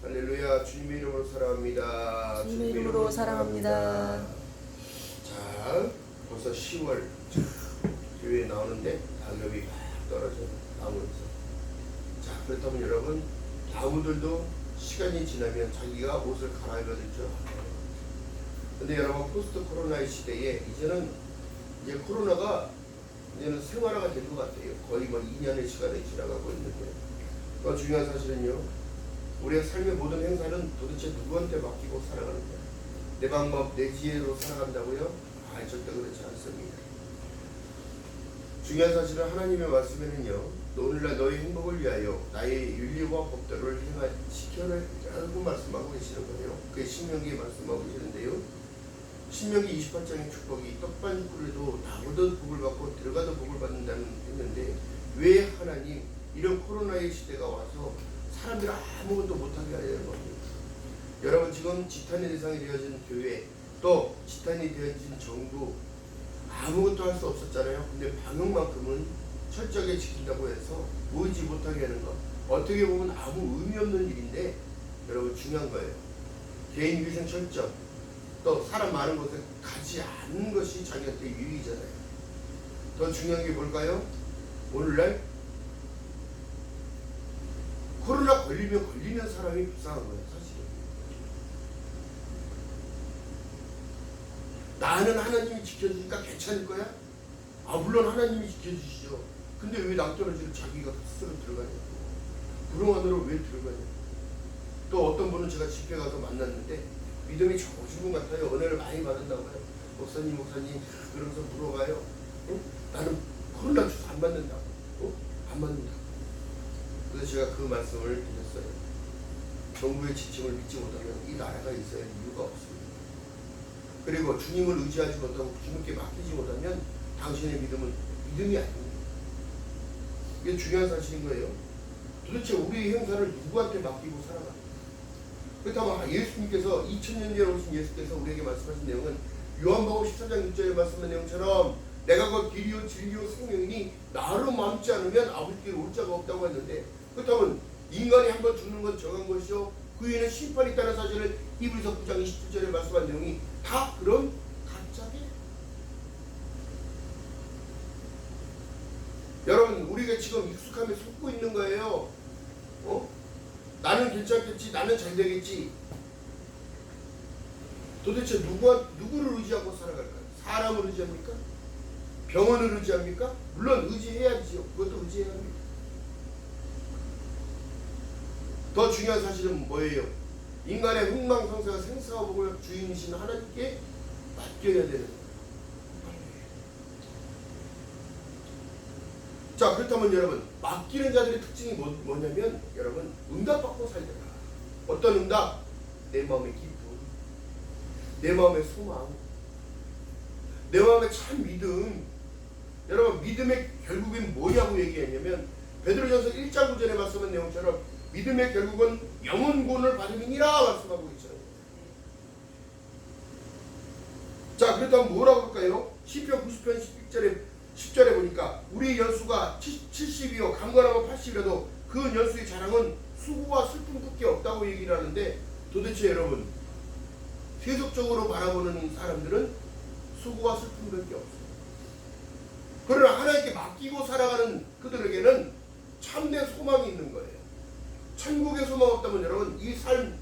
할렐루야. 주님의 이름으로 사랑합니다. 주님의 이름으로 사랑합니다. 자, 벌써 10월 교회에 나오는데 낙엽이 막 떨어져 나무에서. 자, 그렇다면 여러분, 나무들도 시간이 지나면 자기가 옷을 갈아입어야 되죠. 근데 여러분, 포스트 코로나의 시대에 이제 코로나가 이제는 생활화가 된 것 같아요. 거의 뭐 2년의 시간이 지나가고 있는데, 더 중요한 사실은요, 우리의 삶의 모든 행사는 도대체 누구한테 맡기고 살아가는가? 내 방법, 내 지혜로 살아간다고요? 절대 그렇지 않습니다. 중요한 사실은 하나님의 말씀에는요, 오늘날 너의 행복을 위하여 나의 윤리와 법도를 시켜라고 말씀하고 계시는 거예요. 그게 신명기에 말씀하고 계시는데요. 신명기 28장의 축복이 떡반죽으로도 나무도 복을 받고 들어가도 복을 받는다는 했는데, 왜 하나님 이런 코로나의 시대가 와서 사람들이 아무것도 못하게 하려는 겁니다. 여러분, 지금 지탄의 대상이 되어진 교회, 또 지탄이 되어진 정부, 아무것도 할 수 없었잖아요. 근데 방역만큼은 철저하게 지킨다고 해서 모이지 못하게 하는 것, 어떻게 보면 아무 의미 없는 일인데 여러분, 중요한 거예요. 개인 위생 철저, 또 사람 많은 곳에 가지 않는 것이 자기한테 유익이잖아요. 더 중요한 게 뭘까요? 오늘날 코로나 걸리면 걸리는 사람이 불쌍한 거예요, 사실은. 나는 하나님이 지켜주니까 괜찮을 거야? 물론 하나님이 지켜주시죠. 근데 왜 낭떠러지를 자기가 스스로 들어가냐고. 구름 안으로 왜 들어가냐고. 또 어떤 분은 제가 집회 가서 만났는데 믿음이 좋으신 분 같아요. 은혜를 많이 받았다고 해요. 목사님 그러면서 물어봐요. 나는 코로나 주사 안 받는다고. 안 받는다고. 그래서 제가 그 말씀을 드렸어요. 정부의 지침을 믿지 못하면 이 나라가 있어야 이유가 없습니다. 그리고 주님을 의지하지 못하고 주님께 맡기지 못하면 당신의 믿음은 믿음이 아닙니다. 이게 중요한 사실인 거예요. 도대체 우리 행사를 누구한테 맡기고 살아가? 그렇다면 예수님께서 2000년 전에 오신 예수께서 우리에게 말씀하신 내용은 요한복음 14장 6절에 말씀한 내용처럼 내가 그 길이요 진리요 생명이니 나로 맘지 않으면 아버지께 올 자가 없다고 했는데, 그렇다면 인간이 한번 죽는 건 정한 것이요 그 위에는 심판이 있다는 사실을 히브리서 9장 27절에 말씀한 내용이 다 그런 가짜게. 여러분, 우리가 지금 익숙함에 속고 있는 거예요. 나는 괜찮겠지, 나는 잘 되겠지. 도대체 누구를 의지하고 살아갈까요? 사람을 의지합니까? 병원을 의지합니까? 물론 의지해야지요. 그것도 의지해야 합니다. 더 중요한 사실은 뭐예요? 인간의 흥망성쇠와 생사복을 주인이신 하나님께 맡겨야 되는 거예요. 자, 그렇다면 여러분, 맡기는 자들의 특징이 뭐냐면 여러분, 응답받고 살더라. 어떤 응답? 내 마음의 기쁨, 내 마음의 소망, 내 마음의 참 믿음. 여러분, 믿음의 결국엔 뭐냐고 얘기했냐면 베드로전서 1장 9절에 말씀한 내용처럼 믿음의 결국은 영원 구원을 받음이니라 말씀하고 있잖아요. 자, 그렇다면 뭐라고 할까요? 시편 90편 10절에 보니까 우리 연수가 70이요 강건하면 80이라도 그 연수의 자랑은 수고와 슬픔밖에 없다고 얘기를 하는데, 도대체 여러분, 세속적으로 바라보는 사람들은 수고와 슬픔밖에 없어요. 그러나 하나님께 맡기고 살아가는 그들에게는 참된 소망이 있는 거예요. 천국의 소망 없다면 여러분, 이 삶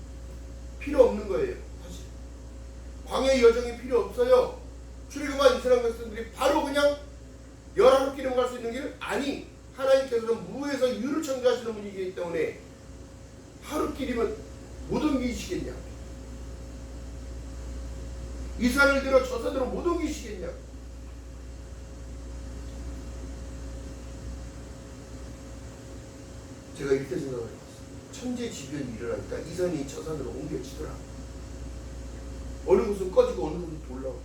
필요 없는 거예요. 사실 광야의 여정이 필요 없어요. 출애굽한 이스라엘 백성들이 바로 그냥 열하루끼리만 갈 수 있는 길? 아니, 하나님께서는 무에서 유를 창조하시는 분이기 때문에 하루끼리면 못 옮기시겠냐? 이스라엘대로 저 산으로 못 옮기시겠냐? 제가 이렇게 생각을 해봤어요. 천재지변이 일어나니까 이 산이 저 산으로 옮겨지더라. 어느 곳은 꺼지고 어느 곳은 올라오고.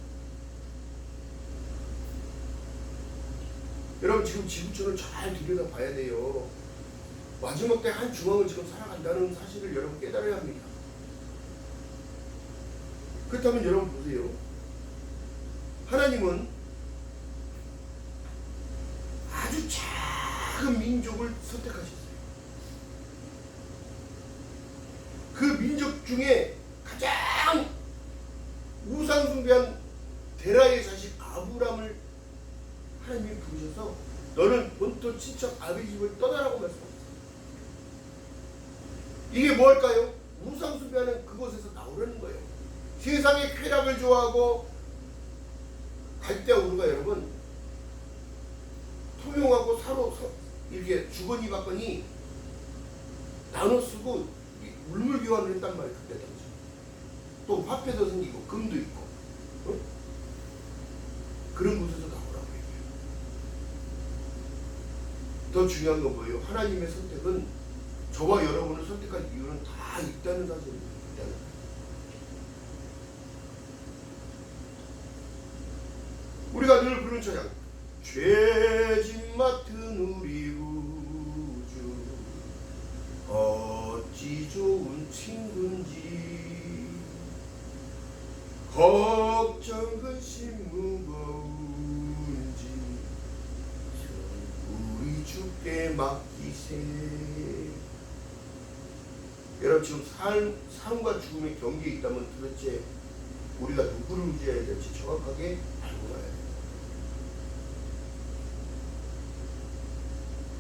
여러분, 지금 지구촌을 잘 들여다봐야 돼요. 마지막 때 한 중앙을 지금 살아간다는 사실을 여러분 깨달아야 합니다. 그렇다면 여러분 보세요. 하나님은 아주 작은 민족을 선택하셨어요. 그 가족 중에 가장 우상숭배한 데라의 자식 아브람을 하나님이 부르셔서 너는 본토 친척 아비 집을 떠나라고 말씀하셨어요. 이게 뭘까요? 우상숭배하는 그곳에서 나오라는 거예요. 세상의 쾌락을 좋아하고 갈대와 우루가 여러분 통용하고 서로 이렇게 주거니 받거니 나눠 쓰고 물물 교환을 했단 말이에요. 그때 당시. 또 화폐도 생기고 금도 있고 그런 곳에서 나오라고 얘기해요. 더 중요한 건 뭐예요? 하나님의 선택은 저와 여러분을 선택한 이유는 다 있다는 사실입니다. 우리가 늘 부르는 찬양 죄짐 맡은 우리 구주 어찌 좋은 친구인지 걱정 근심 무거운지 우리 주께 맡기세. 여러분 지금 삶과 죽음의 경계에 있다면 도대체 우리가 누구를 의지해야 될지 정확하게 알고 가야 돼요.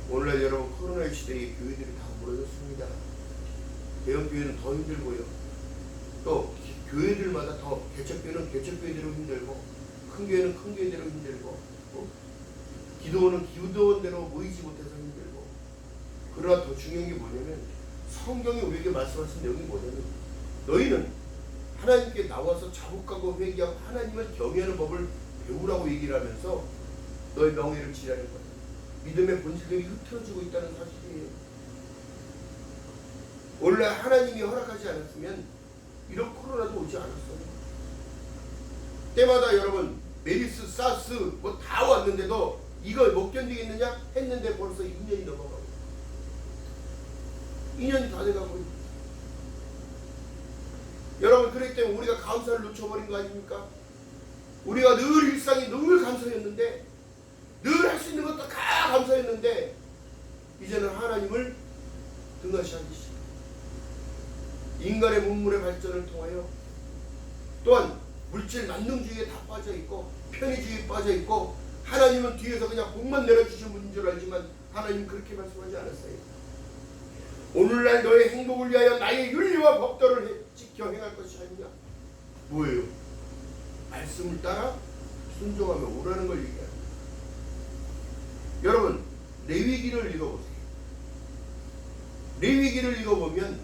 오늘날 여러분 코로나 시대에 교회들이 다 무너졌습니다. 대형 교회는 더 힘들고요. 또 교회들마다 더 개척교회는 개척교회대로 힘들고 큰 교회는 큰 교회대로 힘들고 기도원은 기도원대로 모이지 못해서 힘들고. 그러나 더 중요한 게 뭐냐면 성경이 우리에게 말씀하신 내용이 뭐냐면 너희는 하나님께 나와서 자복하고 회개하고 하나님을 경외하는 법을 배우라고 얘기를 하면서 너의 명예를 지라는 거예요. 믿음의 본질들이 흐트러지고 있다는 사실이에요. 원래 하나님이 허락하지 않았으면 이런 코로나도 오지 않았어요. 때마다 여러분 메리스, 사스 뭐 다 왔는데도 이걸 못 견디겠느냐 했는데 벌써 2년이 넘어가고 2년이 다 돼가고 있어요. 여러분 그렇기 때문에 우리가 감사를 놓쳐버린 거 아닙니까? 우리가 늘 일상이 늘 감사였는데 늘 할 수 있는 것도 다 감사했는데 이제는 하나님을 등하시하기 시작. 인간의 문물의 발전을 통하여 또한 물질 만능주의에 다 빠져있고 편의주의에 빠져있고 하나님은 뒤에서 그냥 복만 내려주신 분인 줄 알지만 하나님 그렇게 말씀하지 않았어요. 오늘날 너의 행복을 위하여 나의 윤리와 법도를 지켜 행할 것이 아니냐. 뭐예요? 말씀을 따라 순종하며 오라는 걸 얘기합니다. 여러분 레위기를 읽어보세요. 레위기를 읽어보면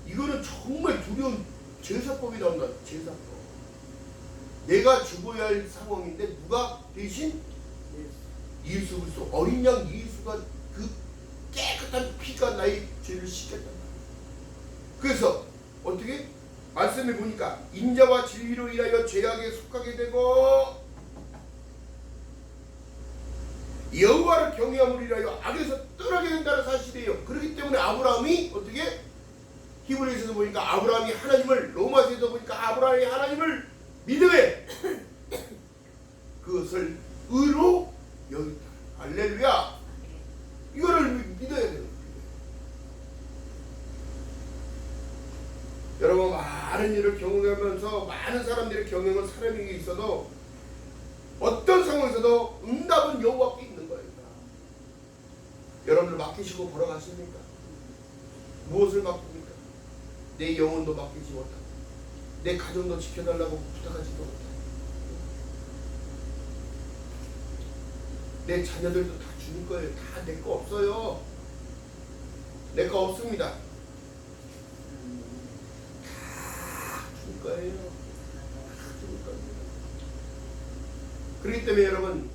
이거는 정말 두려운 제사법이 나온다. 제사법. 내가 죽어야 할 상황인데 누가 대신 예수 그리스도 어린 양 예수가 그 깨끗한 피가 나의 죄를 씻겠단 말이에요. 그래서 어떻게? 말씀에 보니까 인자와 진리로 인하여 죄악에 속하게 되고 여호와를 경외함으로 인하여 악에서 떠나게 된다는 사실이에요. 그렇기 때문에 아브라함이 어떻게? 히브리서에서 보니까 아브라함이 하나님을, 로마서에서 보니까 아브라함이 하나님을 믿음에 그것을 의로 여겼다. 할렐루야. 이거를 믿어야 되는 거예요. 여러분 많은 일을 경험하면서 많은 사람들의 경영은 사람에게 있어도 어떤 상황에서도 응답은 여호와께 있는 거예요. 여러분들 맡기시고 걸어가십니까? 무엇을 맡깁니까? 내 영혼도 맡기지 못하고 내 가정도 지켜달라고 부탁하지도 못하고 내 자녀들도 다 주는 거예요. 다 내 거 없어요. 내 거 없습니다. 다 줄 거예요. 다 줄 겁니다. 그렇기 때문에 여러분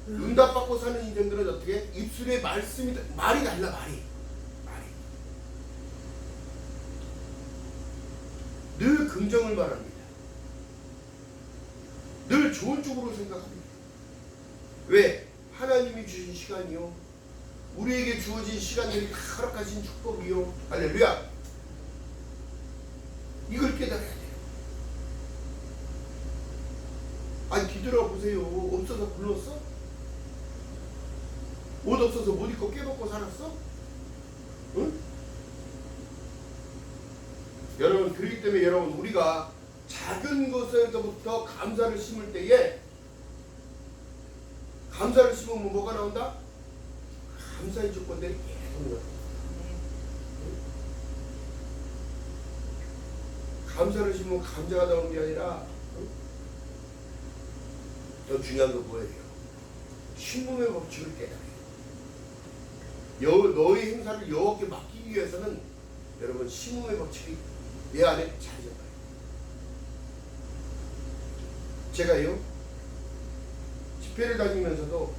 응답받고 사는 인생들은 어떻게? 입술에 말이 달라. 말이 늘 긍정을 말합니다. 늘 좋은 쪽으로 생각합니다. 왜? 하나님이 주신 시간이요, 우리에게 주어진 시간들이 다 허락하신 축복이요. 할렐루야. 이걸 깨달아야 돼요. 아니 뒤돌아보세요. 없어서 굶었어? 옷 없어서 못 입고 깨먹고 살았어? 응? 여러분, 그렇기 때문에 여러분, 우리가 작은 것에서부터 감사를 심을 때에, 감사를 심으면 뭐가 나온다? 감사의 조건들이 계속 나와. 감사를 심으면 감자가 나오는 게 아니라, 더 중요한 건 뭐예요? 심음의 법칙을 깨달아요. 너의 행사를 여호와께 맡기기 위해서는 여러분, 심음의 법칙이 내 안에 자리 잡아요. 제가요, 집회를 다니면서도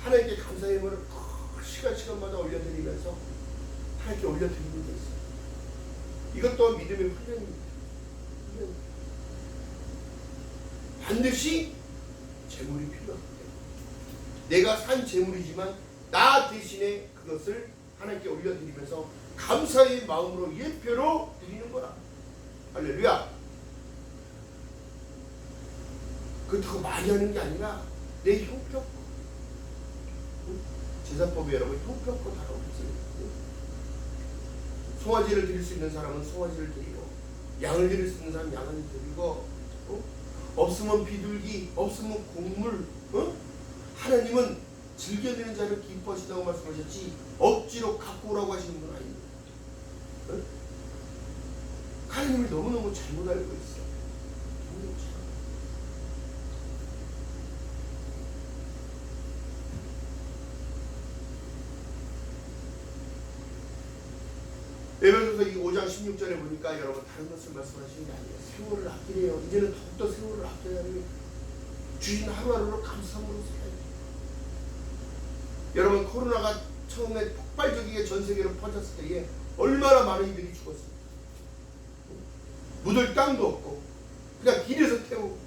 하나님께 감사의 예물을 시간마다 올려드리면서 하나님께 올려드리는 게 있어요. 이것 또한 믿음의 훈련입니다. 반드시 재물이 필요합니다. 내가 산 재물이지만 나 대신에 그것을 하나님께 올려드리면서 감사의 마음으로 예표로 드리는 거라. 할렐루야. 그렇다고 많이 하는 게 아니라 내 형편껏. 제사법에 여러분 형편껏 하라고 했어요. 송아지를 드릴 수 있는 사람은 송아지를 드리고, 양을 드릴 수 있는 사람은 양을 드리고, 없으면 비둘기, 없으면 곡물. 하나님은 즐겨드리는 자를 기뻐하신다고 말씀하셨지 억지로 갖고 오라고 하시는 분 아닙니다. 하나님을 너무너무 잘못 알고 있어. 너무너무 잘못. 에베소서 5장 16절에 보니까 여러분 다른 것을 말씀하시는 게 아니에요. 세월을 아끼래요. 이제는 더욱더 세월을 아껴야 합니다. 주신 하루하루를 감사함으로 살아야 돼요. 여러분, 코로나가 처음에 폭발적이게 전 세계로 퍼졌을 때에 얼마나 많은 이들이 죽었습니다. 묻을 땅도 없고 그냥 길에서 태우고,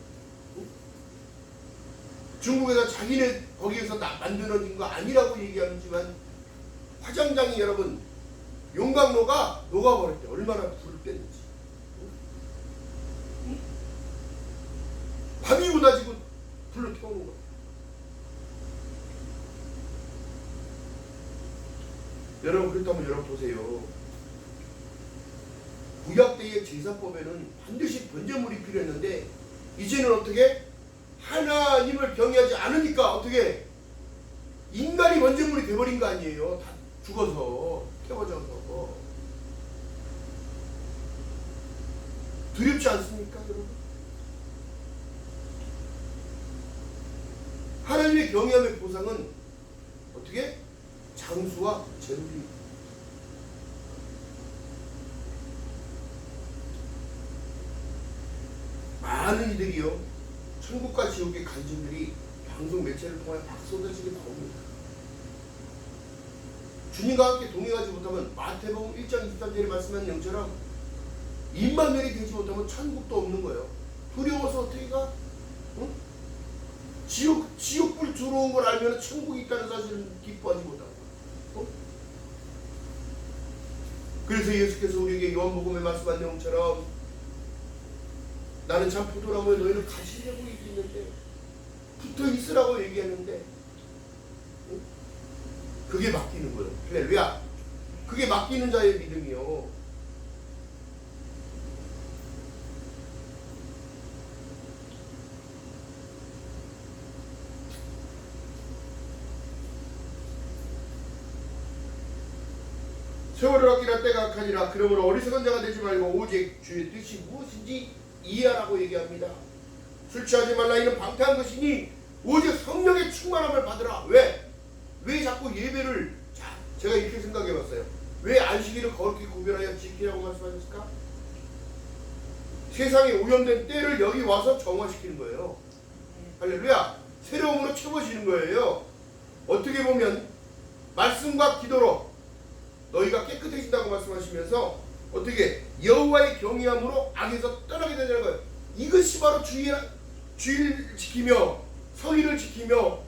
중국에서 자기네 거기에서 만들어진 거 아니라고 얘기하지만 화장장이 여러분 용광로가 녹아버렸대. 얼마나 불을 뺐는지. 밤이 오다지고 불로 태우는 거야. 여러분, 그렇다면 여러분 보세요. 구약 때의 제사법에는 반드시 번제물이 필요했는데 이제는 어떻게? 하나님을 경외하지 않으니까 어떻게? 인간이 번제물이 돼버린 거 아니에요. 다 죽어서, 태워져서. 두렵지 않습니까, 여러분? 하나님의 경외함의 보상은 어떻게? 장수와 재물입니다. 많은 이들이요, 천국과 지옥의 간증들이 방송 매체를 통해 막 쏟아지게 나옵니다. 주님과 함께 동행하지 못하면 마태복음 1장 23절에 말씀한 영처럼 임마누엘이 되지 못하면 천국도 없는 거예요. 두려워서 어떻게 가? 응? 지옥불 들어온 걸 알면 천국이 있다는 사실을 기뻐하지 못하고. 그래서 예수께서 우리에게 요한복음에 말씀한 내용처럼 나는 참 포도나무에 너희를 가시려고 얘기했는데, 붙어 있으라고 얘기했는데, 그게 맡기는 거예요. 할렐루야. 그게 맡기는 자의 믿음이요. 세월을 아끼라 때가 악하니라. 그러므로 어리석은 자가 되지 말고 오직 주의 뜻이 무엇인지 이해하라고 얘기합니다. 술 취하지 말라. 이는 방탕한 것이니 오직 성령의 충만함을 받으라. 왜 자꾸 예배를, 제가 이렇게 생각해 봤어요. 왜 안식일을 거룩히 구별하여 지키라고 말씀하셨을까? 세상에 오염된 때를 여기 와서 정화시키는 거예요. 할렐루야. 새로움으로 채워지는 거예요. 어떻게 보면 말씀과 기도로 너희가 깨끗해진다고 말씀하시면서 어떻게 여호와의 경외함으로 악에서 떠나게 되는 거예요. 이것이 바로 주의를 지키며 성의를 지키며,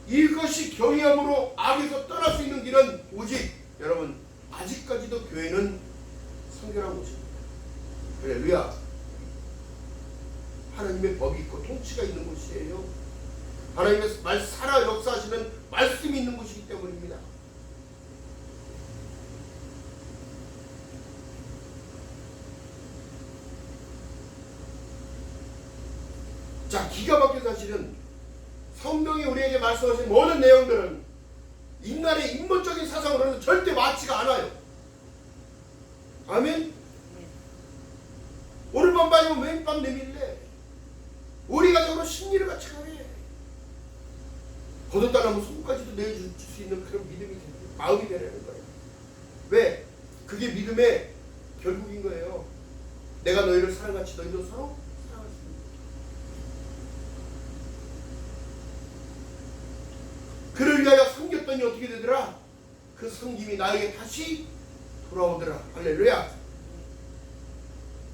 이것이 경외함으로 악에서 떠날 수 있는 길은 오직 여러분 아직까지도 교회는 성결한 곳입니다. 할렐루야. 하나님의 법이 있고 통치가 있는 곳이에요. 하나님의 말 살아 역사하시는 말씀이 있는 곳이기 때문입니다. 자, 기가 막힌 사실은 성경이 우리에게 말씀하신 모든 내용들은 인간의 인본적인 사상으로는 절대 맞지가 않아요. 아멘? 오늘 밤 밤이면 매일 밤 내밀래. 우리 가족으로 심리를 같이 가네. 거듭달라면 손까지도 내줄 수 있는 그런 믿음이 되는, 마음이 되는 거예요. 왜? 그게 믿음의 결국인 거예요. 내가 너희를 사랑같이 너희도 서로 사랑할 수 있는. 그를 위하여 섬겼더니 어떻게 되더라? 그 섬김이 나에게 다시 돌아오더라. 할렐루야.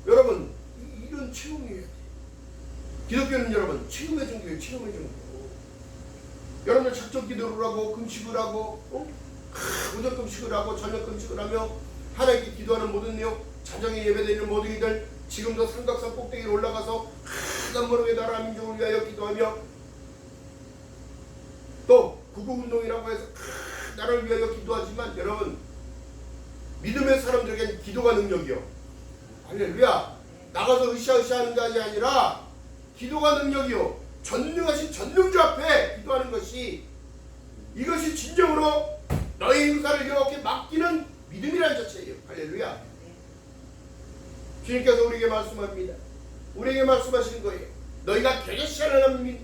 여러분, 이런 체험이에요. 기독교는 여러분 체험의 종교예요. 체험의 종교. 여러분들 작정 기도를 하고 금식을 하고 오전 금식을 하고 저녁 금식을 하며 하나님께 기도하는 모든 내용, 자정에 예배드리는 모든 이들, 지금도 삼각산 꼭대기에 올라가서 하단 무릎에 나라 민족을 위하여 기도하며, 또 구국운동이라고 해서 나라를 위하여 기도하지만, 여러분 믿음의 사람들에게는 기도가 능력이요. 할렐루야. 나가서 으쌰으쌰하는 것이 아니라 기도가 능력이요. 전능하신 전능주 앞에 기도하는 것이, 이것이 진정으로 너의 행사를 여호와께 맡기는 믿음이라는 자체예요. 할렐루야. 주님께서 우리에게 말씀합니다. 우리에게 말씀하시는 거예요. 너희가 겨자씨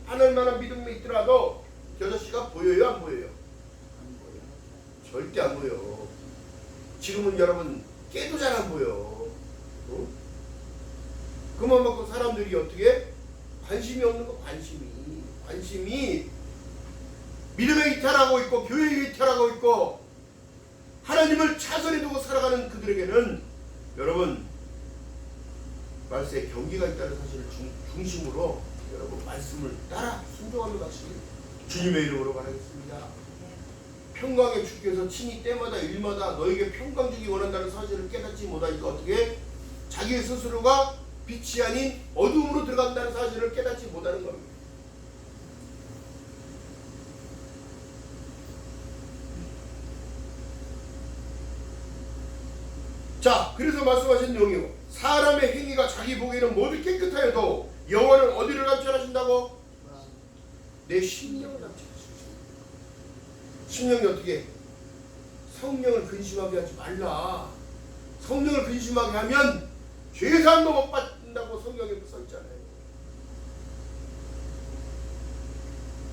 하늘 만한 믿음이 있더라도, 겨자씨가 보여요, 안 보여요? 안 보여요. 절대 안 보여. 지금은 여러분 깨도 잘 안 보여. 그만 먹고 사람들이 어떻게? 관심이 없는 거. 관심이 믿음에 이탈하고 있고 교회에 이탈하고 있고 하나님을 차선에 두고 살아가는 그들에게는 여러분 말세에 경계가 있다는 사실을 중심으로 여러분 말씀을 따라 순종하는 것이 주님의 이름으로 바라겠습니다. 평강의 주께서 친히 때마다 일마다 너에게 평강 주기 원한다는 사실을 깨닫지 못하니까 어떻게? 자기 스스로가 빛이 아닌 어둠으로 들어간다는 사실을 깨닫지 못하는 겁니다. 자, 그래서 말씀하신 내용이요. 사람의 행위가 자기 보기에는 모두 깨끗하여도 여호와는 어디를 감찰하신다고? 내 심령을 감찰하십니다. 심령이 어떻게? 성령을 근심하게 하지 말라. 성령을 근심하게 하면 죄사함도 못 받는다고 성경에 써있잖아요.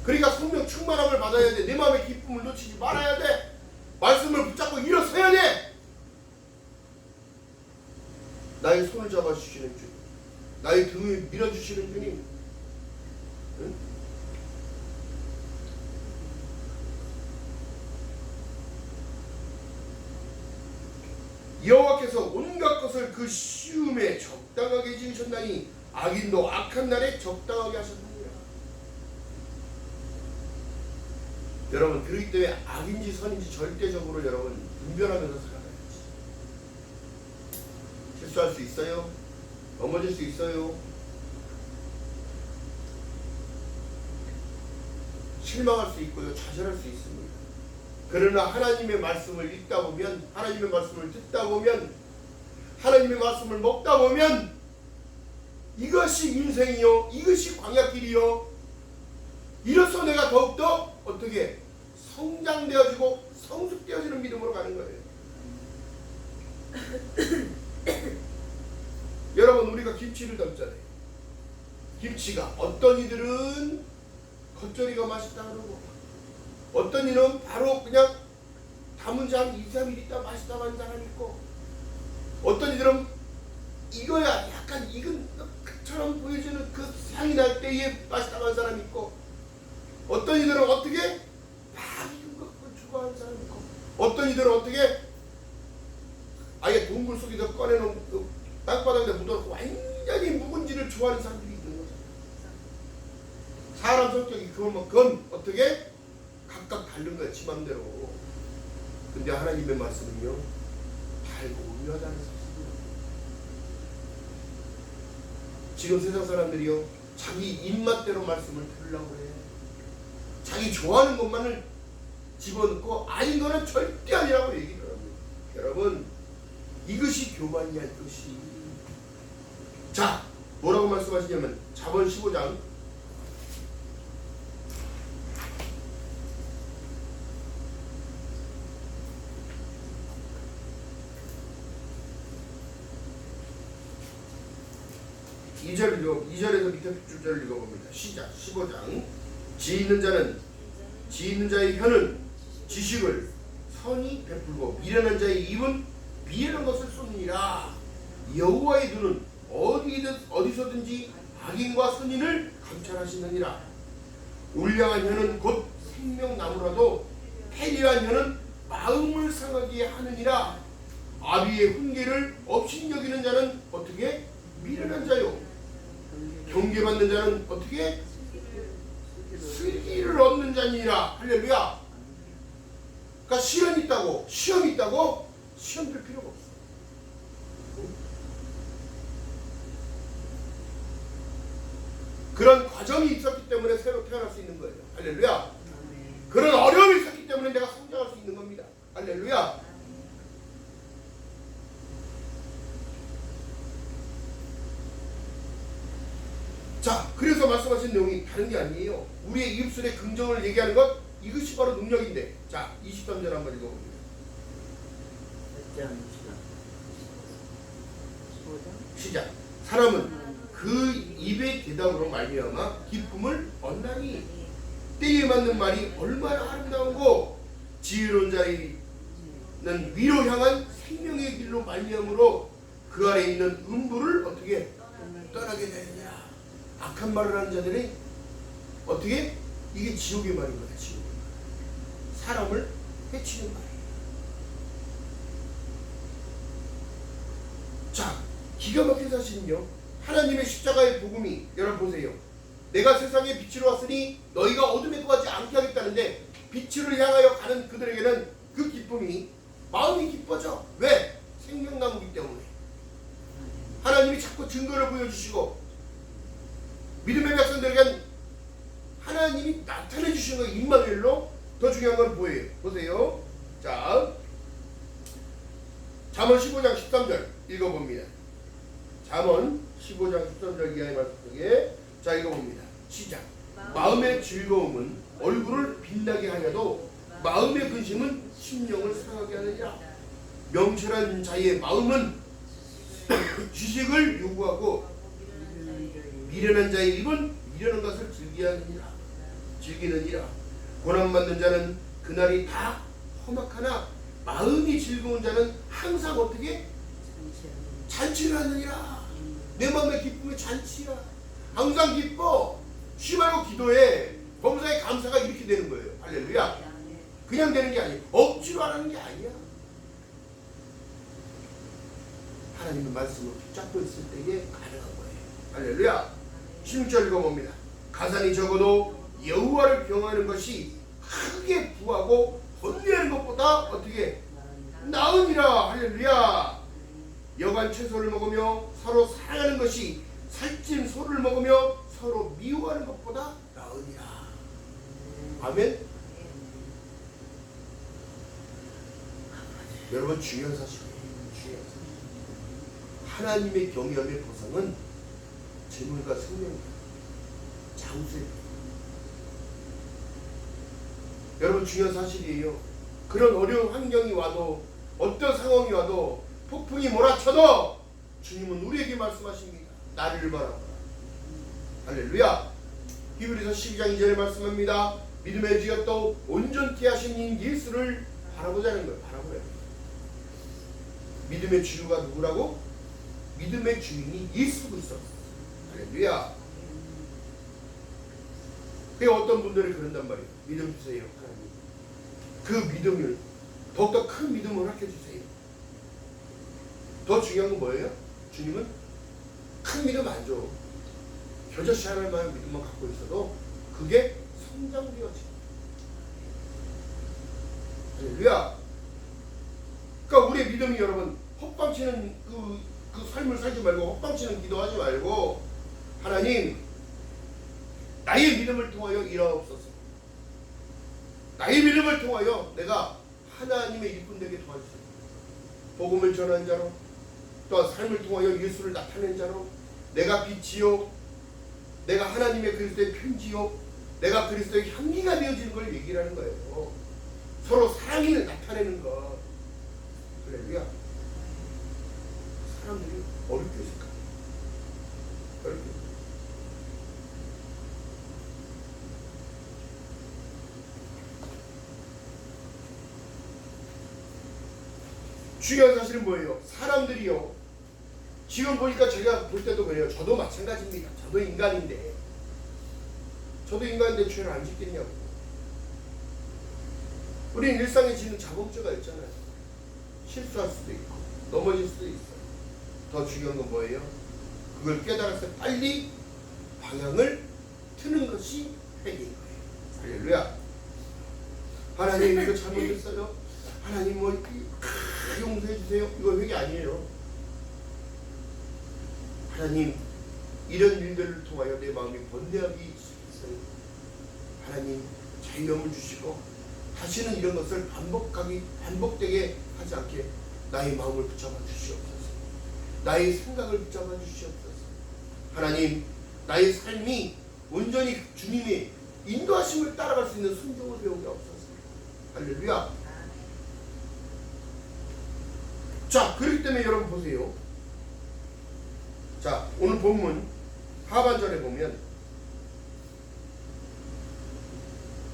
그러니까 성령 충만함을 받아야 돼. 내 마음의 기쁨을 놓치지 말아야 돼. 말씀을 붙잡고 일어서야 돼. 나의 손을 잡아주시는 주님, 나의 등을 밀어주시는 주님, 응? 여호와께서 온갖 것을 그 시음에 적당하게 지으셨나니 악인도 악한 날에 적당하게 하셨느니라. 여러분, 그렇기 때문에 악인지 선인지 절대적으로 여러분 분별하면서 살아가야지. 실수할 수 있어요. 넘어질 수 있어요. 실망할 수 있고요. 좌절할 수 있습니다. 그러나 하나님의 말씀을 읽다 보면, 하나님의 말씀을 듣다 보면, 하나님의 말씀을 먹다 보면 이것이 인생이요, 이것이 광야길이요, 이로써 내가 더욱더 어떻게 성장되어지고 성숙되어지는 믿음으로 가는 거예요. 여러분, 우리가 김치를 담잖아요. 김치가 어떤 이들은 겉절이가 맛있다 그러고, 어떤 이는 바로 그냥 담은 지 한 2, 3일 있다 맛있다 하는 사람이 있고, 어떤 이들은 이거야 약간 익은 것처럼 보여지는 그 향이 날 때에 맛있다 하는 사람이 있고, 어떤 이들은 어떻게 막 익은 걸 좋아하는 사람이 있고, 어떤 이들은 어떻게 아예 동굴 속에서 꺼내놓은 그 땅바닥에 묻어놓고 완전히 묵은지를 좋아하는 사람들이 있는 거죠. 사람 성격이 그건 어떻게 각각 다른 거야, 지 맘대로. 근데 하나님의 말씀은요, 달고 오묘하다는 사실이에요. 지금 세상 사람들이요, 자기 입맛대로 말씀을 들으려고 해. 자기 좋아하는 것만을 집어넣고 아닌 거는 절대 아니라고 얘기를 합니다. 여러분, 이것이 교만이야, 이것이. 자, 뭐라고 말씀하시냐면 자본 15장 2절에서 밑에 줄절을 읽어봅니다. 시작. 15장. 지있는 자의 혀는 지식을 선히 베풀고 미련한 자의 입은 미련한 것을 쏟느니라. 여호와의 눈은 어디서든지 악인과 선인을 감찰하시느니라. 울량한 혀는 곧 생명나무라도 패리한 혀는 마음을 상하게 하느니라. 아비의 훈계를 업신여기는 자는 어떻게? 미련한 자요. 경계받는 자는 어떻게? 슬기를 얻는 자니라. 할렐루야. 그러니까 시험이 있다고 시험 될 필요가 없어. 그런 과정이 있었기 때문에 새로 태어날 수 있는 거예요. 할렐루야. 그런 어려움이 있었기 때문에 내가 성장할 수 있는 겁니다. 할렐루야. 자, 그래서 말씀하신 내용이 다른 게 아니에요. 우리의 입술의 긍정을 얘기하는 것, 이것이 바로 능력인데. 자, 23절 한번 읽어봅니다. 시작. 사람은 그 입의 대답으로 말미암아 기쁨을 얻나니 때에 맞는 말이 얼마나 아름다운고 지혜로운 자는 위로 향한 생명의 길로 말미암으로 그 아래 있는 음부를 어떻게 떠나게 되느냐. 악한 말을 하는 자들이 어떻게? 이게 지옥의 말인 거야. 지옥의 말. 사람을 해치는 말이에요. 자, 기가 막힌 사실은요, 하나님의 십자가의 복음이, 여러분 보세요. 내가 세상에 빛으로 왔으니 너희가 어둠에 거하지 않게 하겠다는데, 빛을 향하여 가는 그들에게는 그 기쁨이, 마음이 기뻐져. 왜? 생명나무기 때문에. 하나님이 자꾸 증거를 보여주시고 믿음의 백성들에겐 하나님이 나타내 주시는 거, 임마누엘로. 더 중요한 건 뭐예요? 보세요. 자, 잠언 15장 13절 읽어봅니다. 잠언 15장 13절 이하의 말씀 속에, 자, 읽어봅니다. 시작. 마음의 즐거움은 얼굴을 빛나게 하여도 마음의 근심은 심령을 상하게 하느니라. 명철한 자의 마음은 지식을 요구하고 미련한 자의 입은 미련한 것을 즐기느니라. 고난받는 자는 그날이 다 험악하나 마음이 즐거운 자는 항상 어떻게? 잔치를 하느니라. 내 마음의 기쁨이 잔치야. 항상 기뻐. 쉬 말고 기도해. 범사의 감사가 이렇게 되는 거예요. 할렐루야. 그냥 되는 게 아니에요. 억지로 하라는 게 아니야. 하나님의 말씀을 붙잡고 있을 때에 가능한 거예요. 할렐루야. 16절 읽어봅니다. 가산이 적어도 여호와를 경외하는 것이 크게 부하고 번뇌하는 것보다 어떻게? 나으니라. 할렐루야. 여간 채소를 먹으며 서로 사랑하는 것이 살찐 소를 먹으며 서로 미워하는 것보다 나으니라. 아멘. 여러분, 중요한 사실이에요. 중요한 사실. 하나님의 경외함의 보상은 재물과 생명이다. 장수의. 여러분, 중요한 사실이에요. 그런 어려운 환경이 와도, 어떤 상황이 와도, 폭풍이 몰아쳐도 주님은 우리에게 말씀하십니다. 나를 바라보라. 할렐루야. 히브리서 12장 2절에 말씀합니다. 믿음의 주여 또 온전케 하신 이 예수를 바라보자는 거예요. 바라보라. 믿음의 주가 누구라고? 믿음의 주인이 예수 그리스도. 할렐루야. 그 어떤 분들이 그런단 말이에요. 믿음 주세요. 하나님. 그 믿음을, 더욱더 큰 믿음을 허락해 주세요. 더 중요한 건 뭐예요? 주님은 큰 믿음 안 줘. 겨자씨 하나만의 믿음만 갖고 있어도 그게 성장되어지. 할렐루야. 그러니까 우리의 믿음이, 여러분, 헛방치는 그 삶을 살지 말고, 헛방치는 기도하지 말고, 하나님, 나의 믿음을 통하여 일하옵소서. 나의 믿음을 통하여 내가 하나님의 일꾼 되게 도와주세요. 복음을 전한 자로, 또 삶을 통하여 예수를 나타낸 자로, 내가 빛이요, 내가 하나님의 그리스도의 편지요, 내가 그리스도의 향기가 되어지는 걸 얘기를 하는 거예요. 서로 사랑을 나타내는 것. 할렐루야. 사람들이 어렵게 생각해요. 이렇게. 중요한 사실은 뭐예요? 사람들이요. 지금 보니까 제가 볼 때도 그래요. 저도 마찬가지입니다. 저도 인간인데 죄를 안 짓겠냐고. 우리는 일상에 지는 자범죄가 있잖아요. 실수할 수도 있고 넘어질 수도 있어요. 더 중요한 건 뭐예요? 그걸 깨달아서 빨리 방향을 트는 것이 회개인 거예요. 할렐루야. 하나님 이거 잘못했어요. 하나님 뭐 용서해 주세요. 이거 회개 아니에요. 하나님 이런 일들을 통하여 내 마음이 번뇌하기 시작했어요. 하나님 자유함을 주시고 다시는 이런 것을 반복되게 하지 않게 나의 마음을 붙잡아 주시옵소서. 나의 생각을 붙잡아 주시옵소서. 하나님 나의 삶이 온전히 주님의 인도하심을 따라갈 수 있는 순종을 배우게 하옵소서. 할렐루야. 자, 그렇기 때문에 여러분 보세요. 자, 오늘 본문 하반절에 보면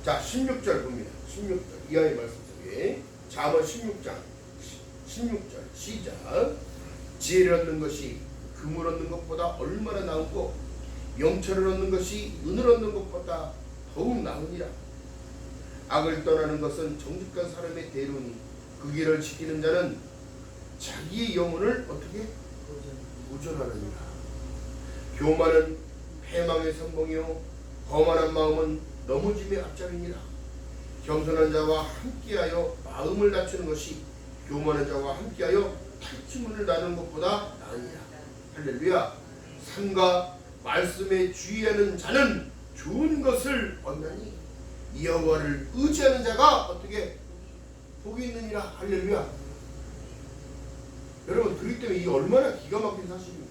자 16절 봅니다. 16절 이하의 말씀 속에 잠언 16장 16절 시작. 지혜를 얻는 것이 금을 얻는 것보다 얼마나 나은고 영철을 얻는 것이 은을 얻는 것보다 더욱 나으니라. 악을 떠나는 것은 정직한 사람의 대로니 그 길을 지키는 자는 자기의 영혼을 어떻게 보존하느니라. 교만은 패망의 선봉이요 거만한 마음은 넘어짐의 앞자리니라. 겸손한 자와 함께하여 마음을 낮추는 것이 교만한 자와 함께하여 탈취문을 나누는 것보다 나으니라. 할렐루야. 삶과 말씀에 주의하는 자는 좋은 것을 얻나니 여호와를 의지하는 자가 어떻게 복이 있느니라. 할렐루야. 여러분 그렇기 때문에 이게 얼마나 기가 막힌 사실입니까?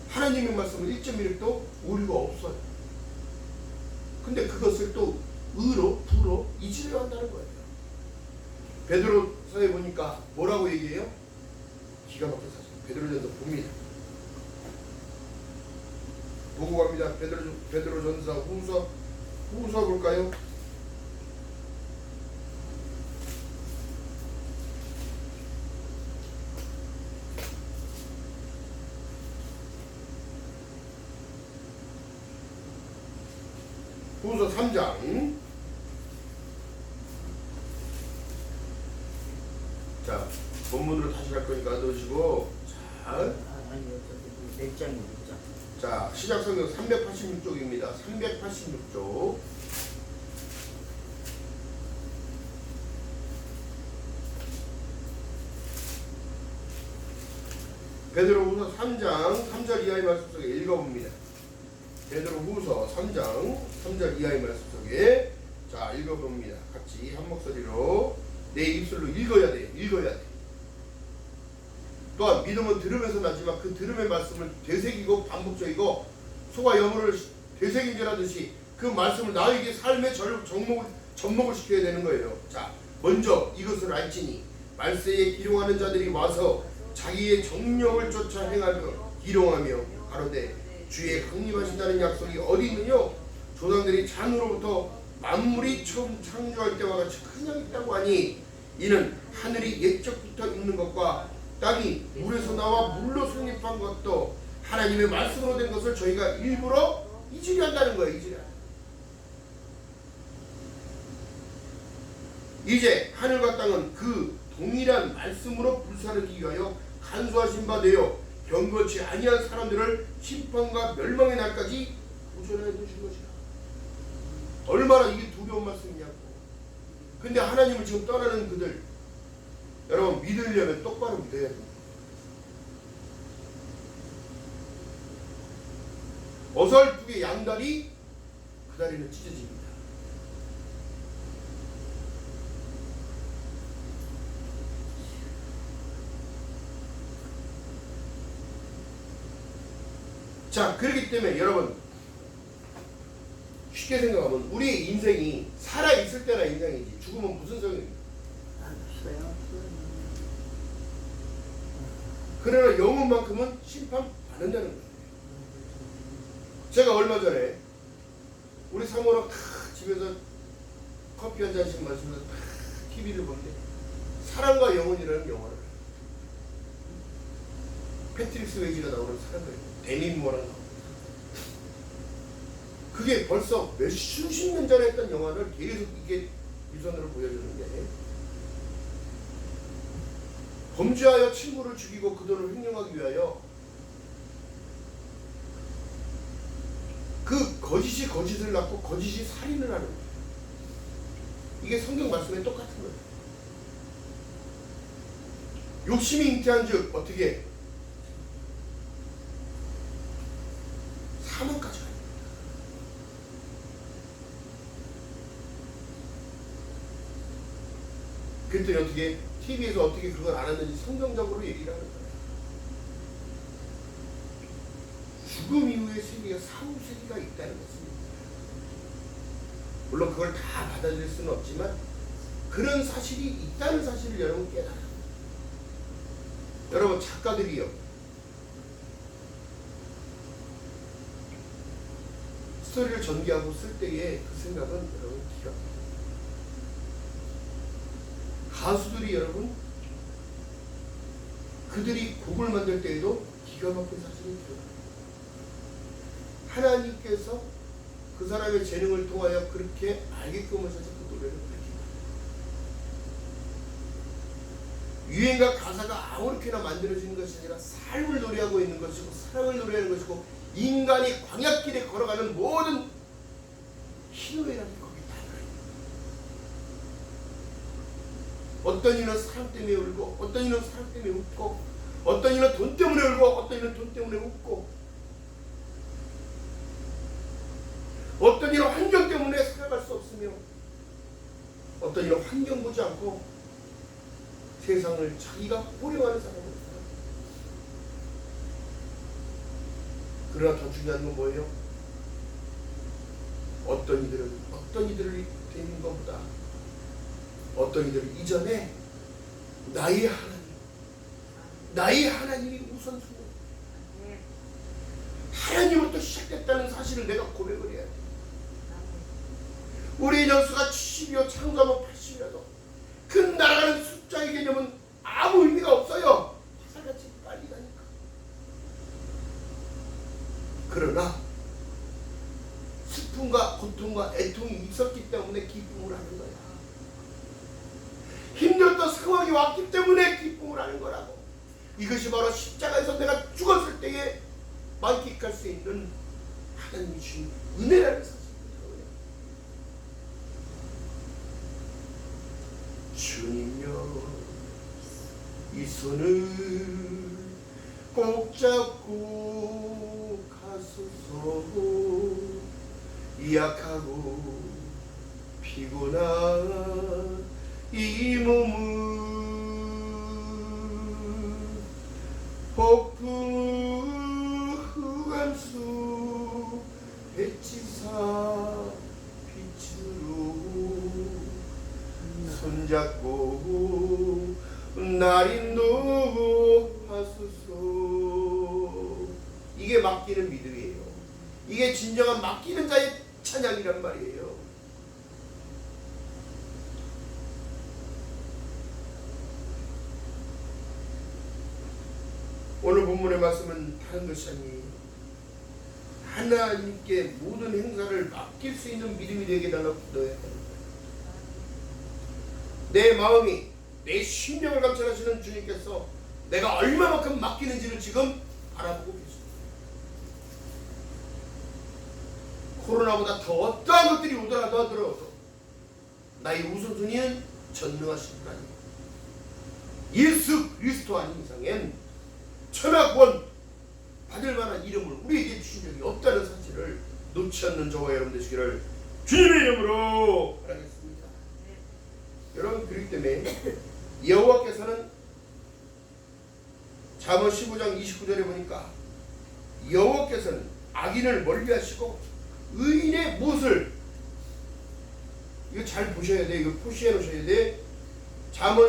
하나님의 말씀은 1.1도 오류가 없어요. 근데 그것을 또 의로 부로 잊으려 한다는 거예요. 베드로서에 보니까 뭐라고 얘기해요? 기가 막힌 사실. 베드로전서 봅니다. 보고 갑니다. 베드로전서 후서 볼까요? 후서 3장. 자, 본문으로 다시 갈 거니까 넣으시고. 몇 장이죠? 자, 시작 성경 386쪽입니다. 386쪽. 베드로후서 3장 3절 이하의 말씀 속에 읽어봅니다. 베드로후서 3장 3절 이하의 말씀 속에 자 읽어봅니다. 같이 한 목소리로 내 입술로 읽어야 돼요. 읽어야 돼. 또한 믿음은 들으면서 나지만 그 들음의 말씀을 되새기고 반복적이고 소가 여물을 되새김질하듯이 그 말씀을 나에게 삶의 접목을 시켜야 되는 거예요. 자, 먼저 이것을 알지니 말세에 기롱하는 자들이 와서 자기의 정력을 쫓아 행하며 기롱하며 가로되 주의 강림하신다는 약속이 어디 있느냐? 조상들이 잔으로부터 만물이 처음 창조할 때와 같이 그냥 있다고 하니 이는 하늘이 옛적부터 있는 것과 땅이 물에서 나와 물로 성립한 것도 하나님의 말씀으로 된 것을 저희가 일부러 잊으려 한다는 거예요. 잊으려. 이제 하늘과 땅은 그 동일한 말씀으로 불사르기 위하여 간수하신 바 되어 경건치 아니한 사람들을 심판과 멸망의 날까지 구전하여 두신 것이다. 얼마나 이게 두려운 말씀이냐고. 근데 하나님을 지금 떠나는 그들, 여러분 믿으려면 똑바로 믿어야 됩니다. 어설프게 양다리 그 다리는 찢어집니다. 자, 그렇기 때문에 여러분 쉽게 생각하면 우리의 인생이 살아있을 때나 인생이지 죽으면 무슨 소용입니까? 없어요. 그러나 영혼만큼은 심판 받는다는 거예요. 제가 얼마 전에 우리 사모랑 집에서 커피 한 잔씩 마시면서 TV를 보는데 사랑과 영혼이라는 영화를 패트릭 스웨이지가 나오는 사랑과 영혼, 데니 무어랑 나오는 그게 벌써 수십 년 전에 했던 영화를 계속 이게 유선으로 보여주는 게 범죄하여 친구를 죽이고 그 돈을 횡령하기 위하여 그 거짓이 거짓을 낳고 거짓이 살인을 하는 거예요. 이게 성경 말씀에 똑같은 거예요. 욕심이 잉태한 즉 어떻게 사망까지 가요. 그랬더니 어떻게 TV에서 어떻게 그걸 알았는지 성경적으로 얘기를 하는 거예요. 죽음 이후의 세계가 사후 세계가 있다는 것입니다. 물론 그걸 다 받아들일 수는 없지만 그런 사실이 있다는 사실을 여러분 깨달아요. 여러분 작가들이요, 스토리를 전개하고 쓸 때의 그 생각은 여러분 기가 막혀요. 가수들이 여러분 그들이 곡을 만들 때에도 기가 막힌 사실이 들어요. 하나님께서 그 사람의 재능을 통하여 그렇게 알게끔 하셔서 그 노래를 밝힙니다. 유행과 가사가 아무렇게나 만들어지는 것이 아니라 삶을 노래하고 있는 것이고 사랑을 노래하는 것이고 인간이 광야길에 걸어가는 모든 희노애락이 거기 다 들어있습니다. 어떤 이는 사랑 때문에 울고 어떤 이는 사랑 때문에 웃고 어떤 이는 돈 때문에 울고 어떤 이는 돈 때문에 웃고 어떤 이는 환경 때문에 살아갈 수 없으며 어떤 이는 환경 보지 않고 세상을 자기가 호령하는 사람을 살아요. 그러나 더 중요한 건 뭐예요? 어떤 이들을 되는 것보다 어떤 이들을 이전에 나의 하나님이 우선순위 하나님으로부터 시작됐다는 사실을 내가 고백을 해야 돼. 우리의 연수가 70이요 창조하면 80이라도 그 날아가는 숫자의 개념은 아무 의미가 없어요. 화살같이 빨리 가니까. 그러나 슬픔과 고통과 애통이 있었기 때문에 기쁨을 하는 거야. 힘들었던 상황이 왔기 때문에 기쁨을 하는 거라고. 이것이 바로 십자가에서 내가 죽었을 때에 만끽할 수 있는 하나님이 주신 은혜라는 사실입니다. 주님여 이 손을 꼭 잡고 가소서. 이 약하고 피곤한 이 몸을 폭풍 흑암수 배치사 빛으로 손잡고 날 인도하소서. 이게 맡기는 믿음이에요. 이게 진정한 맡기는 자의 찬양이란 말이에요. 오늘 본문의 말씀은 다른 것이 아니에요. 하나님께 모든 행사를 맡길 수 있는 믿음이 되게 달라고 기도해야 합니다. 내 마음이 내 심령을 감찰하시는 주님께서 내가 얼마만큼 맡기는지를 지금 알아보고 계십니다. 코로나보다 더 어떠한 것들이 오더라도 하더라도 나의 우선순위는 전능하신 하나님 예수 그리스도 아닌 이상엔 천하구원 받을 만한 이름을 우리에게 주신 적이 없다는 사실을 놓지 않는 저와 여러분 되시기를 주님의 이름으로 바라겠습니다. 여러분, 그렇기 때문에 여호와께서는 잠언 15장 29절에 보니까 여호와께서는 악인을 멀리하시고 의인의 무엇을, 이거 잘 보셔야 돼. 이거 표시해 놓으셔야 돼. 잠언